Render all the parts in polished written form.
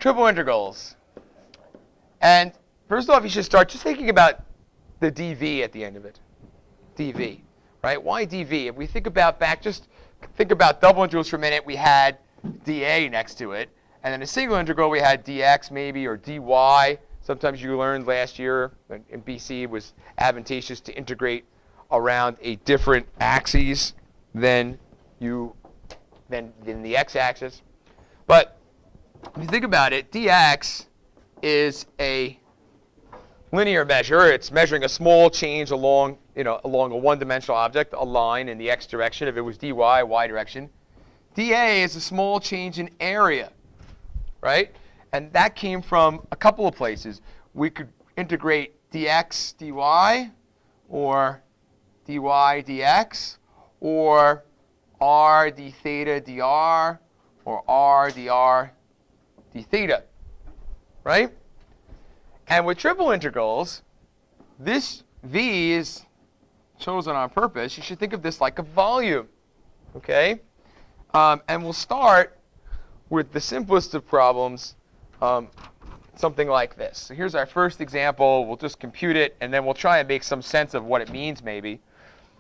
triple integrals. And first off, you should start just thinking about the dv at the end of it. dv, right? Why dv? If we think about just think about double integrals for a minute. We had dA next to it. And then a single integral, we had dx maybe, or dy. Sometimes you learned last year in BC it was advantageous to integrate around a different axis than the x-axis. But if you think about it, dx is a linear measure. It's measuring a small change along a one-dimensional object, a line in the x direction. If it was dy, y direction. dA is a small change in area, right? And that came from a couple of places. We could integrate dx dy, or dy dx, or r d theta dr, or r dr d theta, right? And with triple integrals, this v is chosen on purpose. You should think of this like a volume, okay? And we'll start with the simplest of problems, something like this. So here's our first example. We'll just compute it, and then we'll try and make some sense of what it means maybe.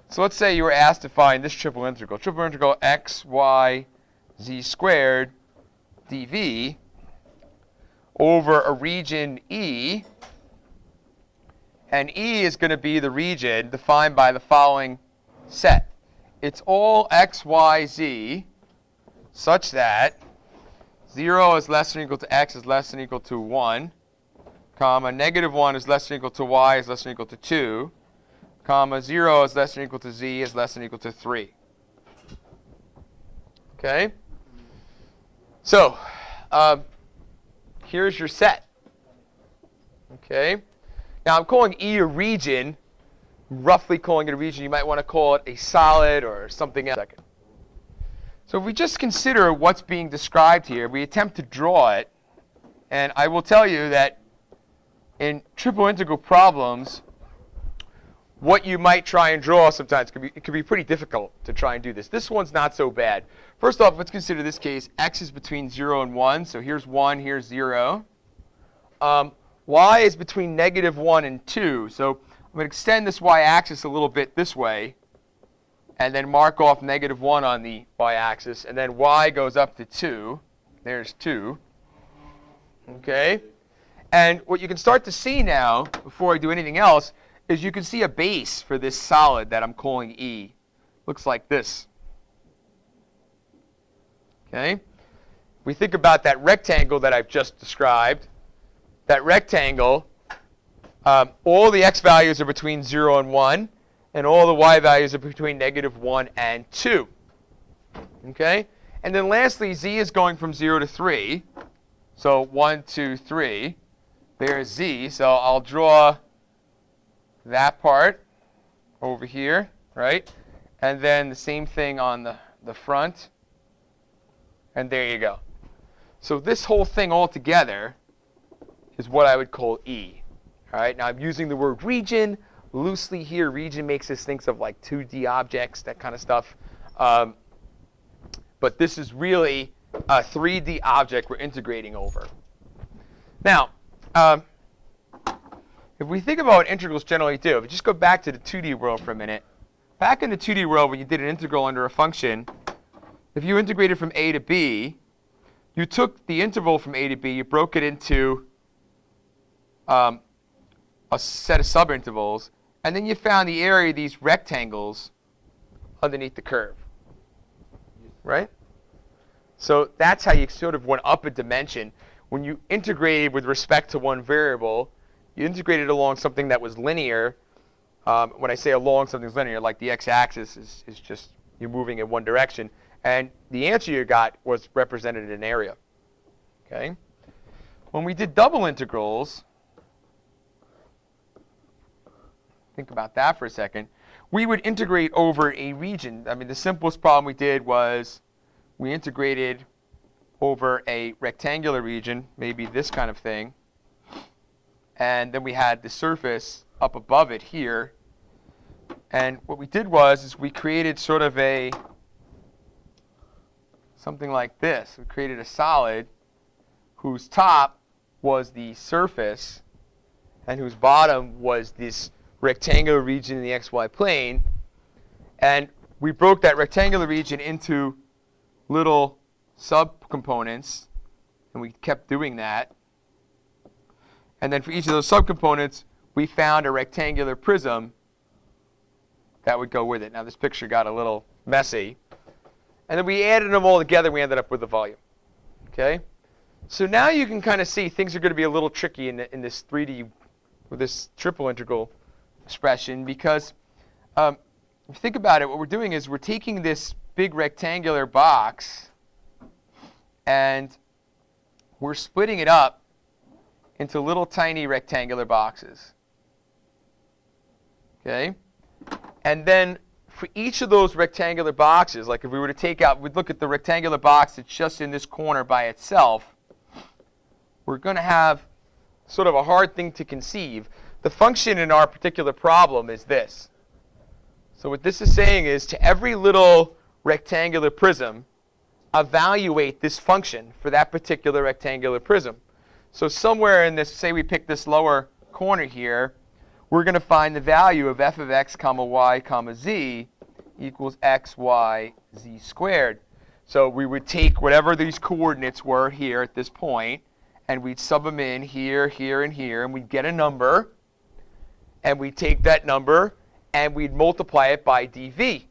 So let's say you were asked to find this triple integral x, y, z squared dv over a region E. And E is going to be the region defined by the following set. It's all x, y, z such that 0 is less than or equal to x is less than or equal to 1, comma, negative 1 is less than or equal to y is less than or equal to 2, comma, 0 is less than or equal to z is less than or equal to 3. Okay? So, here's your set. Okay? Now, I'm calling E a region, roughly calling it a region. You might want to call it a solid or something else. So if we just consider what's being described here, we attempt to draw it, and I will tell you that in triple integral problems, what you might try and draw sometimes it can be pretty difficult to try and do this. This one's not so bad. First off, let's consider this case. X is between 0 and 1, so here's 1, here's 0. Y is between negative 1 and 2, so I'm going to extend this y-axis a little bit this way, and then mark off negative 1 on the y-axis, and then y goes up to 2. There's 2. Okay? And what you can start to see now, before I do anything else, is you can see a base for this solid that I'm calling E. Looks like this. Okay? We think about that rectangle that I've just described. That rectangle, all the x values are between 0 and 1. And all the y values are between negative 1 and 2. Okay? And then lastly, z is going from 0 to 3. So 1, 2, 3. There's z. So I'll draw that part over here, right? And then the same thing on the front. And there you go. So this whole thing all together is what I would call E. All right? Now I'm using the word region loosely here. Region makes us think of like 2D objects, that kind of stuff. But this is really a 3D object we're integrating over. Now, if we think about what integrals generally do, if we just go back to the 2D world for a minute, back in the 2D world when you did an integral under a function, if you integrated from a to b, you took the interval from a to b, you broke it into a set of subintervals, and then you found the area of these rectangles underneath the curve, right? So that's how you sort of went up a dimension. When you integrated with respect to one variable, you integrated along something that was linear. When I say along something's linear, like the x-axis is just you're moving in one direction. And the answer you got was represented in an area. Okay? When we did double integrals, think about that for a second, we would integrate over a region. I mean, the simplest problem we did was we integrated over a rectangular region, maybe this kind of thing. And then we had the surface up above it here. And what we did was we created sort of something like this. We created a solid whose top was the surface and whose bottom was this rectangular region in the xy plane. And we broke that rectangular region into little subcomponents, and we kept doing that. And then for each of those subcomponents, we found a rectangular prism that would go with it. Now this picture got a little messy. And then we added them all together, and we ended up with the volume. Okay? So now you can kind of see things are going to be a little tricky in this 3D, with this triple integral expression, because if you think about it, what we're doing is we're taking this big rectangular box and we're splitting it up into little tiny rectangular boxes. Okay? And then for each of those rectangular boxes, like if we were to take out, we'd look at the rectangular box that's just in this corner by itself, we're going to have sort of a hard thing to conceive. The function in our particular problem is this. So what this is saying is, to every little rectangular prism, evaluate this function for that particular rectangular prism. So somewhere in this, say we pick this lower corner here, we're going to find the value of f of x comma y comma z equals x, y, z squared. So we would take whatever these coordinates were here at this point, and we'd sub them in here, here, and here, and we'd get a number. And we'd take that number, and we'd multiply it by dv.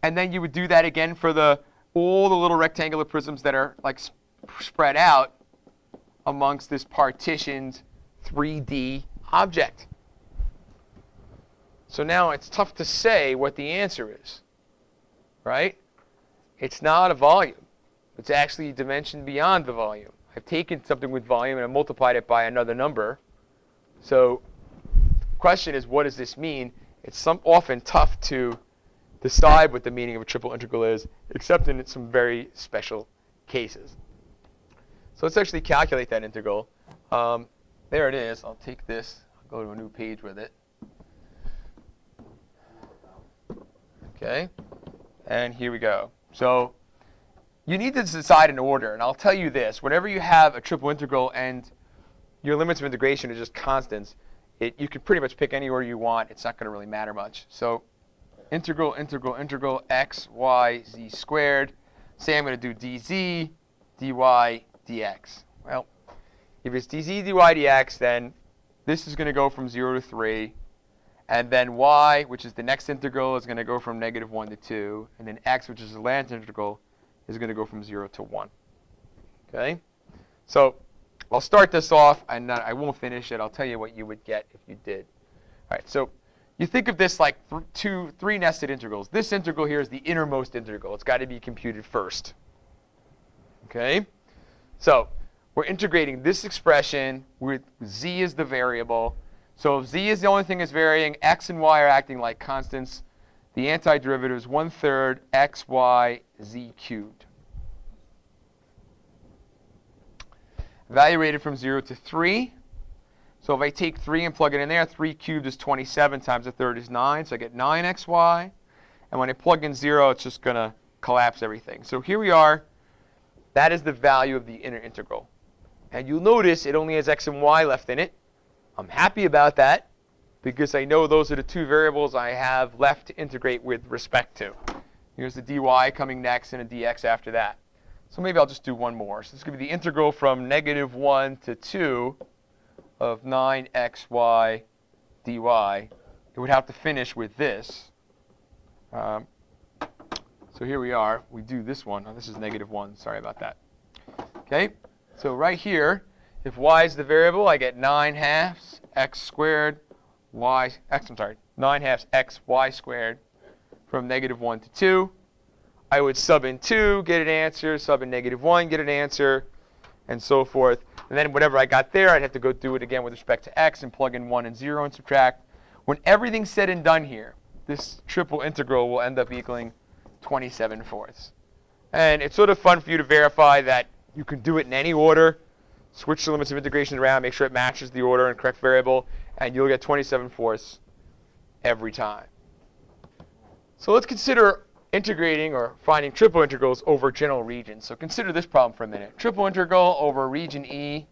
And then you would do that again for all the little rectangular prisms that are like spread out amongst this partitioned 3D object. So now it's tough to say what the answer is, right? It's not a volume. It's actually a dimension beyond the volume. I've taken something with volume and I multiplied it by another number. So the question is, what does this mean? It's often tough to decide what the meaning of a triple integral is, except in some very special cases. So let's actually calculate that integral. There it is. I'll take this. I'll go to a new page with it. Okay. And here we go. So you need to decide an order. And I'll tell you this. Whenever you have a triple integral and your limits of integration are just constants, you can pretty much pick any order you want. It's not going to really matter much. So integral x, y, z squared. Say I'm going to do dz, dy, dx. Well, if it's dz, dy, dx, then this is going to go from 0 to 3. And then y, which is the next integral, is going to go from -1 to 2. And then x, which is the last integral, is going to go from 0 to 1. Okay? So I'll start this off, and I won't finish it. I'll tell you what you would get if you did. All right, so you think of this like three nested integrals. This integral here is the innermost integral. It's got to be computed first. Okay? So we're integrating this expression with z as the variable. So if z is the only thing that's varying, x and y are acting like constants. The antiderivative is 1/3 x, y, z cubed. Evaluated from 0 to 3. So if I take 3 and plug it in there, 3 cubed is 27 times 1/3 is 9. So I get 9xy. And when I plug in 0, it's just going to collapse everything. So here we are. That is the value of the inner integral. And you'll notice it only has x and y left in it. I'm happy about that, because I know those are the two variables I have left to integrate with respect to. Here's the dy coming next and a dx after that. So maybe I'll just do one more. So this is going to be the integral from -1 to 2 of 9xy dy. It would have to finish with this. So here we are. We do this one. Oh, this is -1. Sorry about that. Okay. So right here, if y is the variable, I get 9/2 x squared y, 9/2 x y squared from -1 to 2. I would sub in 2, get an answer, sub in -1, get an answer, and so forth. And then whatever I got there, I'd have to go do it again with respect to x and plug in 1 and 0 and subtract. When everything's said and done here, this triple integral will end up equaling 27/4. And it's sort of fun for you to verify that you can do it in any order. Switch the limits of integration around, make sure it matches the order and correct variable, and you'll get 27/4 every time. So let's consider integrating or finding triple integrals over general regions. So consider this problem for a minute. Triple integral over region E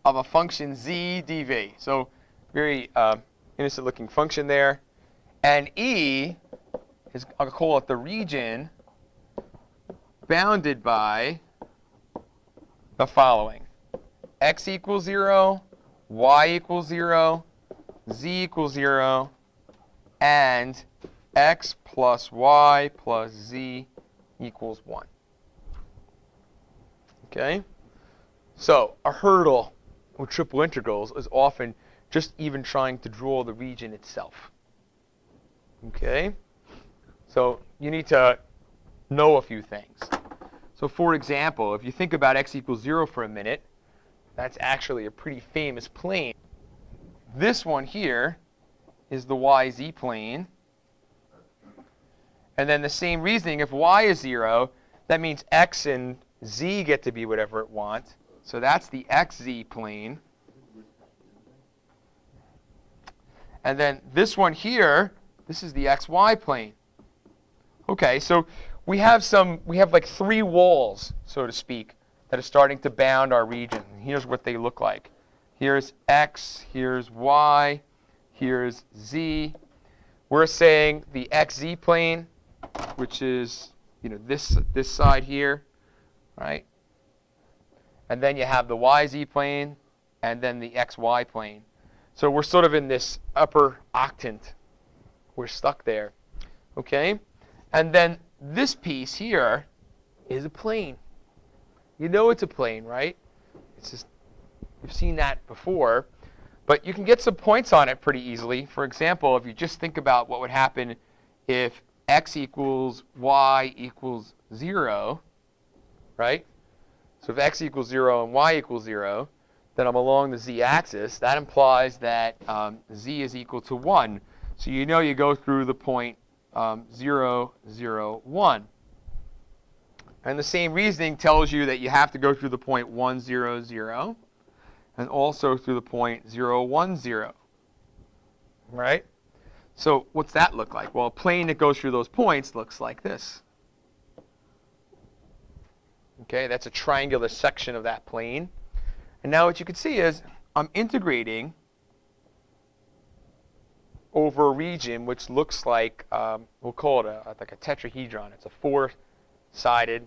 of a function z dv. So very innocent looking function there. And E is, I'll call it the region bounded by the following. X equals 0, y equals 0, z equals 0, and x plus y plus z equals 1. Okay? So a hurdle with triple integrals is often just even trying to draw the region itself. Okay? So you need to know a few things. So for example, if you think about x equals 0 for a minute, that's actually a pretty famous plane. This one here is the yz plane. And then the same reasoning, if y is 0, that means x and z get to be whatever it wants. So that's the xz plane. And then this one here, this is the xy plane. Okay, so we have like 3 walls, so to speak, that are starting to bound our region. Here's what they look like. Here's x, here's y, here's z. We're saying the xz plane, which is this side here, right? And then you have the yz plane, and then the xy plane. So we're sort of in this upper octant. We're stuck there, okay? And then this piece here is a plane. You know it's a plane, right? It's just, you've seen that before. But you can get some points on it pretty easily. For example, if you just think about what would happen if x equals y equals 0, right? So if x equals 0 and y equals 0, then I'm along the z-axis. That implies that z is equal to 1. So you know you go through the point 0, 0, 1. And the same reasoning tells you that you have to go through the point 1, 0, 0, and also through the point 0, 1, 0. Right? So what's that look like? Well, a plane that goes through those points looks like this. Okay, that's a triangular section of that plane. And now what you can see is I'm integrating over a region which looks like, we'll call it like a tetrahedron. It's a 4-sided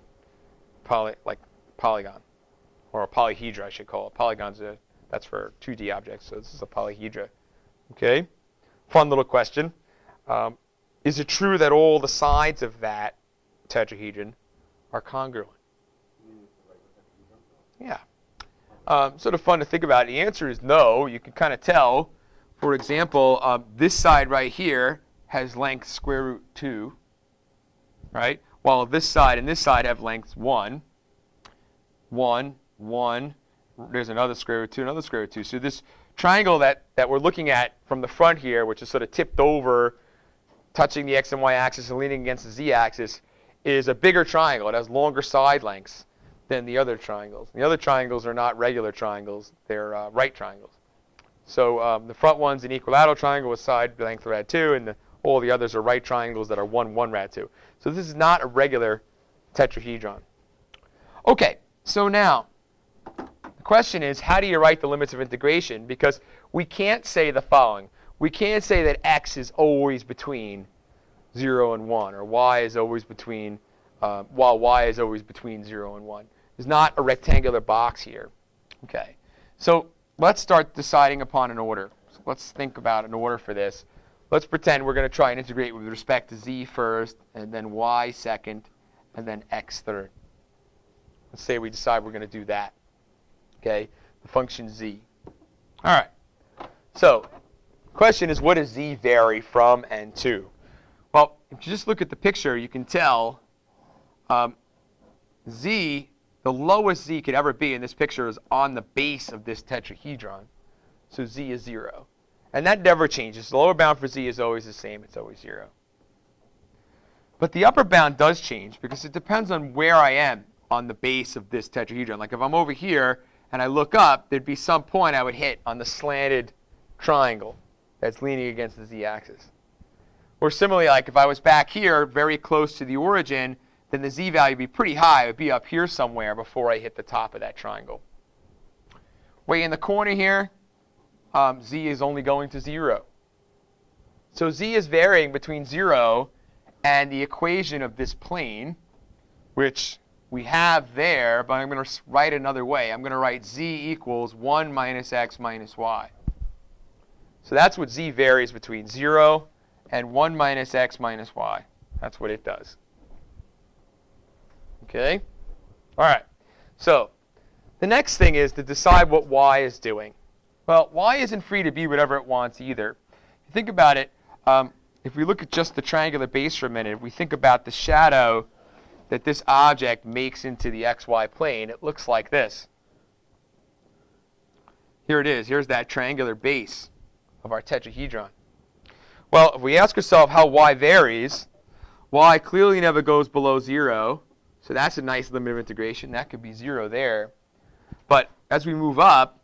polygon, or a polyhedra, I should call it. Polygons, that's for 2D objects, so this is a polyhedra. Okay? Fun little question. Is it true that all the sides of that tetrahedron are congruent? Yeah. Sort of fun to think about. The answer is no. You can kind of tell. For example, this side right here has length square root 2, right? While this side and this side have lengths 1, 1, 1. There's another square root 2, another square root 2. So this triangle that we're looking at from the front here, which is sort of tipped over, touching the x and y axis and leaning against the z axis, is a bigger triangle. It has longer side lengths than the other triangles. The other triangles are not regular triangles. They're right triangles. So the front one's an equilateral triangle with side length rad 2, and all the others are right triangles that are 1, 1 rad 2. So this is not a regular tetrahedron. Okay, so now the question is, how do you write the limits of integration? Because we can't say the following. We can't say that x is always between 0 and 1, or y is always between, while y is always between 0 and 1. There's not a rectangular box here. Okay, so let's start deciding upon an order. So let's think about an order for this. Let's pretend we're going to try and integrate with respect to z first, and then y second, and then x third. Let's say we decide we're going to do that. Okay, the function z. All right. So the question is, what does z vary from and to? Well, if you just look at the picture, you can tell z, the lowest z could ever be in this picture, is on the base of this tetrahedron. So z is 0. And that never changes. The lower bound for z is always the same. It's always 0. But the upper bound does change because it depends on where I am on the base of this tetrahedron. Like if I'm over here and I look up, there'd be some point I would hit on the slanted triangle that's leaning against the z-axis. Or similarly, like if I was back here very close to the origin, then the z value would be pretty high. It would be up here somewhere before I hit the top of that triangle. Way in the corner here, z is only going to 0. So z is varying between 0 and the equation of this plane, which we have there, but I'm going to write another way. I'm going to write z equals 1 minus x minus y. So that's what z varies between 0 and 1 minus x minus y. That's what it does. Okay? All right. So the next thing is to decide what y is doing. Well, y isn't free to be whatever it wants either. If you think about it, if we look at just the triangular base for a minute, if we think about the shadow that this object makes into the xy plane, it looks like this. Here it is. Here's that triangular base of our tetrahedron. Well, if we ask ourselves how y varies, y clearly never goes below 0. So that's a nice limit of integration. That could be 0 there. But as we move up,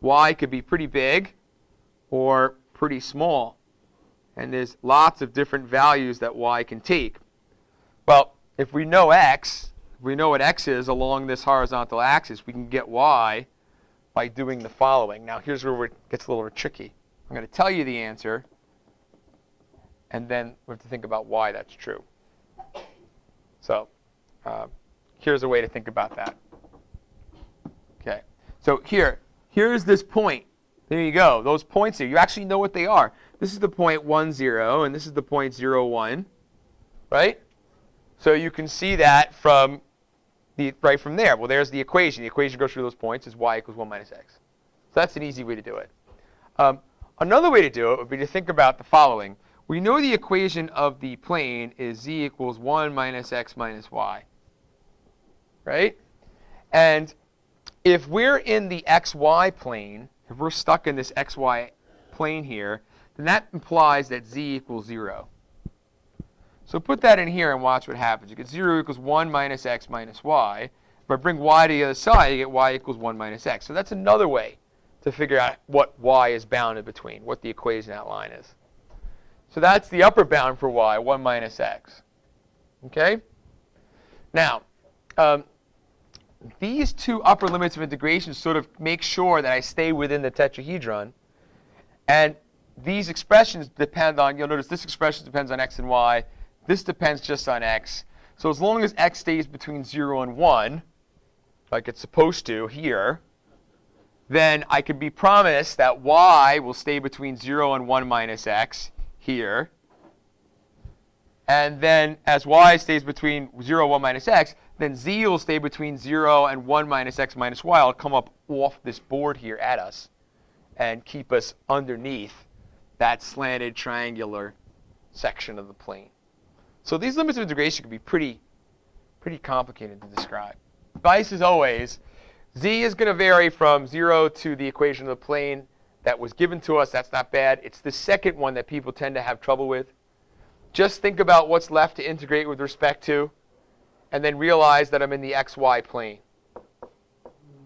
y could be pretty big or pretty small. And there's lots of different values that y can take. Well, if we know x, if we know what x is along this horizontal axis, we can get y by doing the following. Now, here's where it gets a little tricky. I'm going to tell you the answer, and then we have to think about why that's true. So here's a way to think about that. Okay. So here's this point. There you go. Those points here, you actually know what they are. This is the point 1, 0, and this is the point 0, 1, right? So you can see that from right from there. Well, there's the equation. The equation goes through those points is y equals 1 minus x. So that's an easy way to do it. Another way to do it would be to think about the following. We know the equation of the plane is z equals 1 minus x minus y, right? And if we're in the xy plane, if we're stuck in this xy plane here, then that implies that z equals 0. So put that in here and watch what happens. You get 0 equals 1 minus x minus y. If I bring y to the other side, you get y equals 1 minus x. So that's another way to figure out what y is bounded between, what the equation that line is. So that's the upper bound for y, 1 minus x. Okay? Now, these two upper limits of integration sort of make sure that I stay within the tetrahedron. And these expressions depend on, you'll notice this expression depends on x and y. This depends just on x. So as long as x stays between 0 and 1, like it's supposed to here, then I can be promised that y will stay between 0 and 1 minus x here. And then as y stays between 0 and 1 minus x, then z will stay between 0 and 1 minus x minus y. It'll come up off this board here at us and keep us underneath that slanted triangular section of the plane. So these limits of integration can be pretty complicated to describe. Advice is always, z is going to vary from 0 to the equation of the plane that was given to us. That's not bad. It's the second one that people tend to have trouble with. Just think about what's left to integrate with respect to, and then realize that I'm in the xy plane.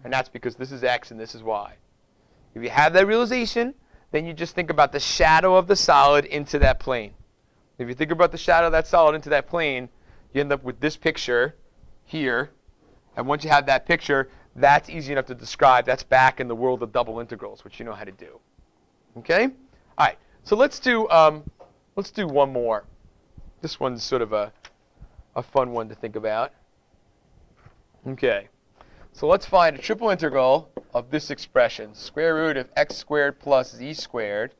And that's because this is x and this is y. If you have that realization, then you just think about the shadow of the solid into that plane. If you think about the shadow of that solid into that plane, you end up with this picture here. And once you have that picture, that's easy enough to describe. That's back in the world of double integrals, which you know how to do. Okay? All right. So let's do one more. This one's sort of a fun one to think about. Okay. So let's find a triple integral of this expression, square root of x squared plus z squared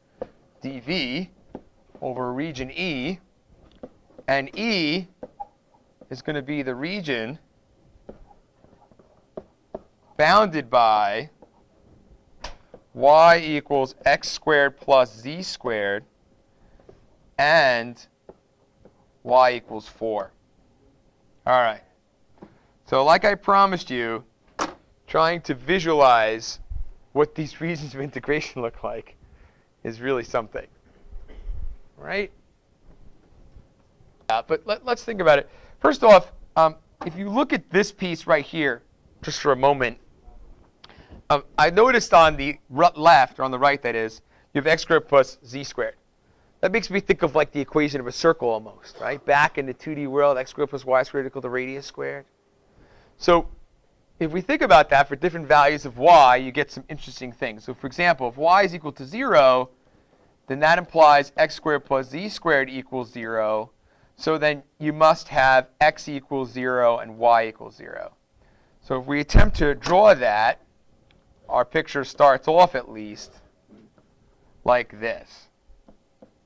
dv over region E. And E is going to be the region bounded by y equals x squared plus z squared and y equals 4. All right. So like I promised you, trying to visualize what these regions of integration look like is really something. Right? But let's think about it. First off, if you look at this piece right here, just for a moment, I noticed on the left, or on the right that is, you have x squared plus z squared. That makes me think of like the equation of a circle almost, right? Back in the 2D world, x squared plus y squared equal to radius squared. So if we think about that for different values of y, you get some interesting things. So for example, if y is equal to 0, then that implies x squared plus z squared equals 0. So then you must have x equals 0 and y equals 0. So if we attempt to draw that, our picture starts off at least like this,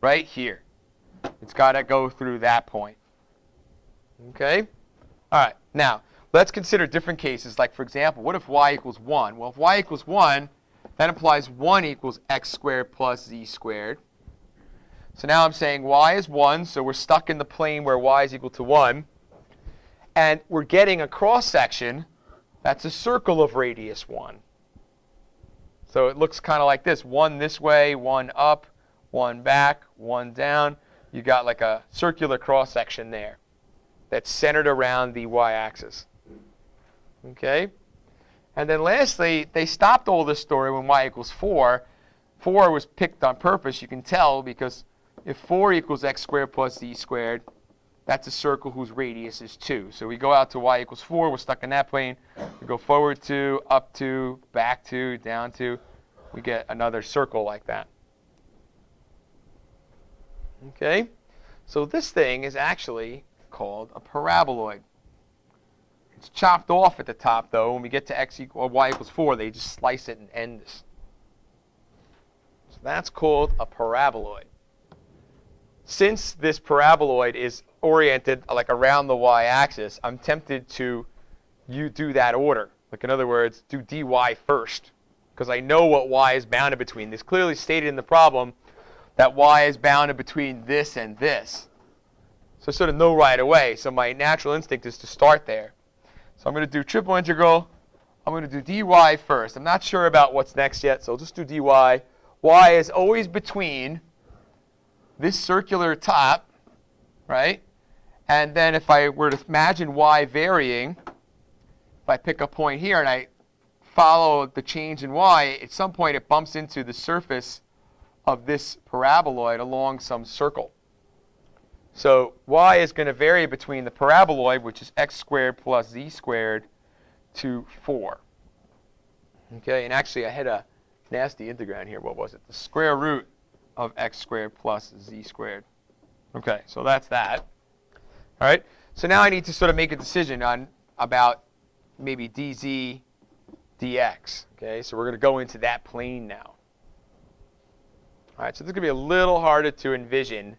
right here. It's got to go through that point. Okay? All right. Now, let's consider different cases. Like, for example, what if y equals 1? Well, if y equals 1, that implies 1 equals x squared plus z squared. So now I'm saying y is 1, so we're stuck in the plane where y is equal to 1. And we're getting a cross-section that's a circle of radius 1. So it looks kind of like this. 1 this way, 1 up, 1 back, 1 down. You got like a circular cross-section there that's centered around the y-axis. Okay? And then lastly, they stopped all this story when y equals 4. 4 was picked on purpose, you can tell, because if 4 equals x squared plus z squared, that's a circle whose radius is 2. So we go out to y equals 4. We're stuck in that plane. We go forward 2, up 2, back 2, down 2. We get another circle like that. Okay? So this thing is actually called a paraboloid. It's chopped off at the top, though. When we get to y equals 4, they just slice it and end this. So that's called a paraboloid. Since this paraboloid is oriented like around the y-axis, I'm tempted to do that order. Like, in other words, do dy first, because I know what y is bounded between. It's clearly stated in the problem that y is bounded between this and this. So I sort of know right away. So my natural instinct is to start there. So I'm going to do triple integral. I'm going to do dy first. I'm not sure about what's next yet, so I'll just do dy. Y is always between this circular top, right? And then if I were to imagine y varying, if I pick a point here and I follow the change in y, at some point it bumps into the surface of this paraboloid along some circle. So y is going to vary between the paraboloid, which is x squared plus z squared, to 4. Okay, and actually I had a nasty integrand here. What was it? The square root of x squared plus z squared. Okay, so that's that. All right, so now I need to sort of make a decision about maybe dz, dx. Okay, so we're going to go into that plane now. All right, so this is going to be a little harder to envision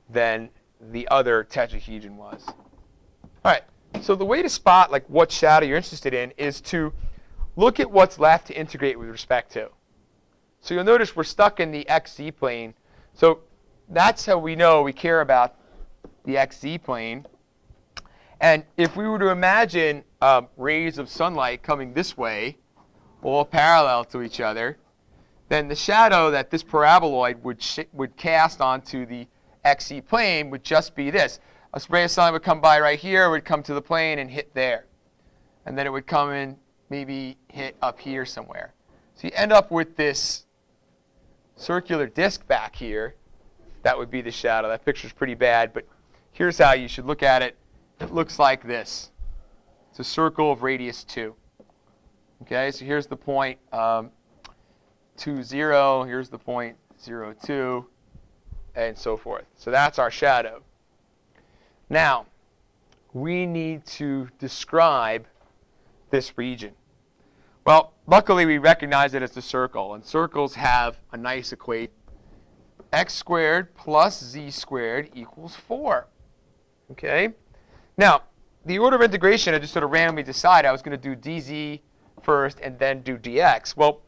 than the other tetrahedron was. All right, so the way to spot like what shadow you're interested in is to look at what's left to integrate with respect to. So you'll notice we're stuck in the xz plane. So that's how we know we care about the xz plane. And if we were to imagine rays of sunlight coming this way, all parallel to each other, then the shadow that this paraboloid would cast onto the xz plane would just be this. A ray of sunlight would come by right here, would come to the plane and hit there. And then it would come in, maybe hit up here somewhere. So you end up with this circular disc back here. That would be the shadow. That picture's pretty bad, but here's how you should look at it. It looks like this. It's a circle of radius 2. Okay, so here's the point 2, 0. Here's the point 0, 2, and so forth. So that's our shadow. Now, we need to describe this region. Well, luckily we recognize it as a circle, and circles have a nice equation. X squared plus z squared equals 4. Okay? Now, the order of integration, I just sort of randomly decided I was going to do dz first and then do dx. Well,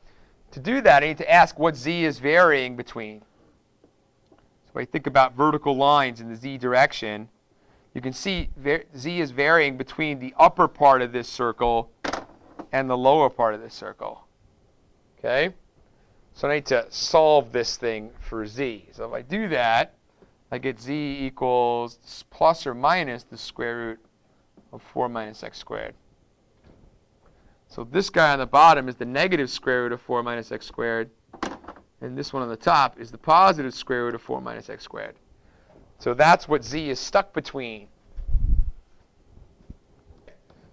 to do that, I need to ask what z is varying between. So I think about vertical lines in the z direction. You can see z is varying between the upper part of this circle and the lower part of this circle. Okay? So I need to solve this thing for z. So if I do that, I get z equals plus or minus the square root of 4 minus x squared. So this guy on the bottom is the negative square root of 4 minus x squared. And this one on the top is the positive square root of 4 minus x squared. So that's what z is stuck between.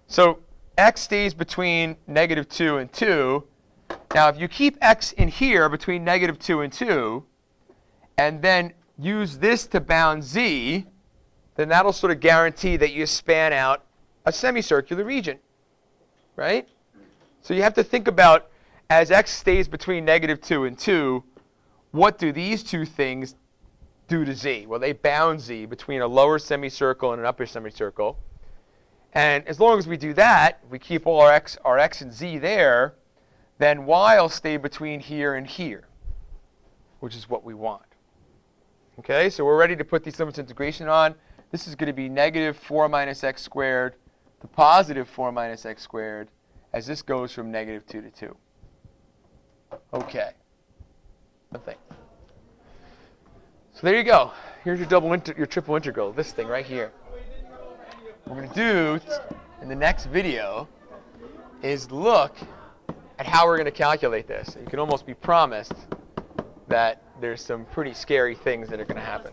So x stays between negative 2 and 2. Now, if you keep x in here between negative 2 and 2, and then use this to bound z, then that'll sort of guarantee that you span out a semicircular region, right? So you have to think about, as x stays between negative 2 and 2, what do these two things do to z? Well, they bound z between a lower semicircle and an upper semicircle. And as long as we do that, we keep all our x and z there, then y will stay between here and here, which is what we want. Okay, so we're ready to put these limits of integration on. This is going to be negative 4 minus x squared to positive 4 minus x squared, as this goes from negative 2 to 2. Okay. Nothing. So there you go. Here's your triple integral, this thing right here. What we're going to do in the next video is look at how we're going to calculate this. You can almost be promised that there's some pretty scary things that are going to happen.